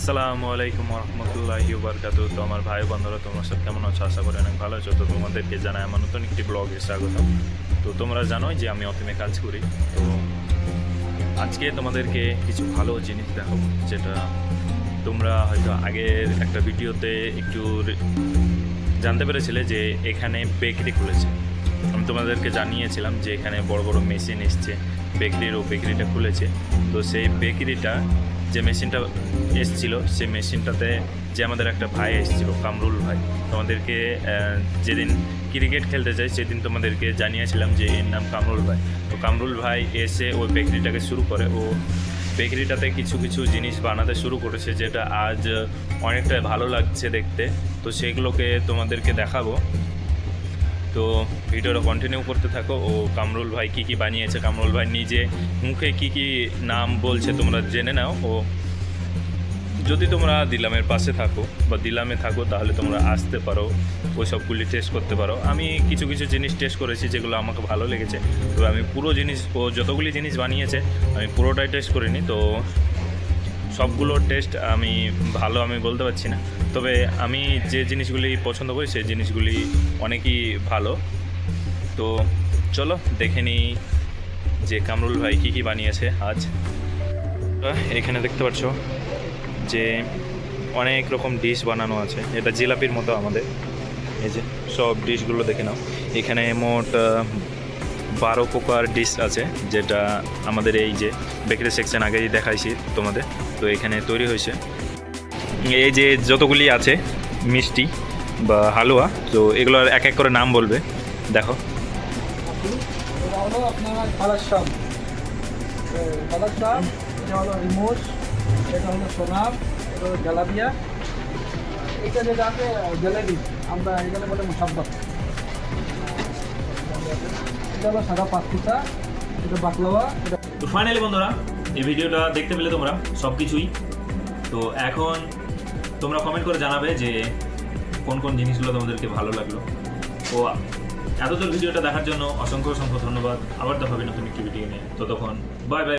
আসসালামু আলাইকুম রহমতুল্লাহি বারকাতু। তো আমার ভাই বন্ধুরা, তোমরা সব কেমন আছো? আশা করি অনেক ভালো আছো। তো তোমাদেরকে জানাই আমার নতুন একটি ব্লগে স্বাগত। তো তোমরা জানোই যে আমি অফিমে কাজ করি। তো আজকে তোমাদেরকে কিছু ভালো জিনিস দেখাবো, যেটা তোমরা হয়তো আগের একটা ভিডিওতে একটু জানতে পেরেছিলে যে এখানে বেকারি খুলেছে। আমি তোমাদেরকে জানিয়েছিলাম যে এখানে বড় বড় মেশিন এসছে, বেকারিটা খুলেছে। তো সেই বেকারিটা যে মেশিনটা এসছিল, সেই মেশিনটাতে যে আমাদের একটা ভাই এসেছিলো, কামরুল ভাই, তোমাদেরকে যেদিন ক্রিকেট খেলতে যাই সেদিন তোমাদেরকে জানিয়েছিলাম যে এর নাম কামরুল ভাই। তো কামরুল ভাই এসে ওই বেকারিটাকে শুরু করে, ও বেকারিটাতে কিছু কিছু জিনিস বানাতে শুরু করেছে, যেটা আজ অনেকটা ভালো লাগছে দেখতে। তো সেগুলোকে তোমাদেরকে দেখাবো। তো ভিডিওটা কন্টিনিউ করতে থাকো। ও কামরুল ভাই কী কী বানিয়েছে, কামরুল ভাই নিজে মুখে কী কী নাম বলছে তোমরা জেনে নাও। ও যদি তোমরা দিলামের পাশে থাকো বা দিলামে থাকো, তাহলে তোমরা আসতে পারো, ওই সবগুলি টেস্ট করতে পারো। আমি কিছু কিছু জিনিস টেস্ট করেছি যেগুলো আমাকে ভালো লেগেছে। তবে আমি পুরো জিনিস, ও যতগুলি জিনিস বানিয়েছে আমি পুরোটাই টেস্ট করিনি। তো সবগুলো টেস্ট আমি ভালো আমি বলতে পারছি না, তবে আমি যে জিনিসগুলি পছন্দ করি সেই জিনিসগুলি অনেকই ভালো। তো চলো দেখে নিই যে কামরুল ভাই কী কী বানিয়েছে আজ। এখানে দেখতে পাচ্ছ যে অনেক রকম ডিশ বানানো আছে। এটা জিলাপির মতো আমাদের, এই যে সব ডিশগুলো দেখে নাও। এখানে মোট 12 প্রকার ডিশ আছে, যেটা আমাদের এই যে বেকারি সেকশন আগেই দেখাইছি তোমাদের। তো এখানে তৈরি হয়েছে এই যে যতগুলি আছে মিষ্টি বা হালুয়া, তো এগুলোর এক এক করে নাম বলবে। দেখো, এটা হলো আপনার বালাসাম, এটা হলো রিমোস, এটা হলো সোনাম, এটা হলো জালাবিয়া, এটা যেটা আছে জেলেবি, আমরা এখানে বলে মুসাব্বা। এটা হলো সাদা পাঁচপিঠা, এটা বাকলাওয়া। তো ফাইনালি বন্ধুরা, এই ভিডিওটা দেখতে পেলে তোমরা সব কিছুই। তো এখন তোমরা কমেন্ট করে জানাবে যে কোন কোন জিনিসগুলো তোমাদেরকে ভালো লাগলো। ও এতদূর ভিডিওটা দেখার জন্য অসংখ্য অসংখ্য ধন্যবাদ। আবার দেখা হবে নতুন একটি ভিডিও নিয়ে। ততক্ষণ বাই বাই।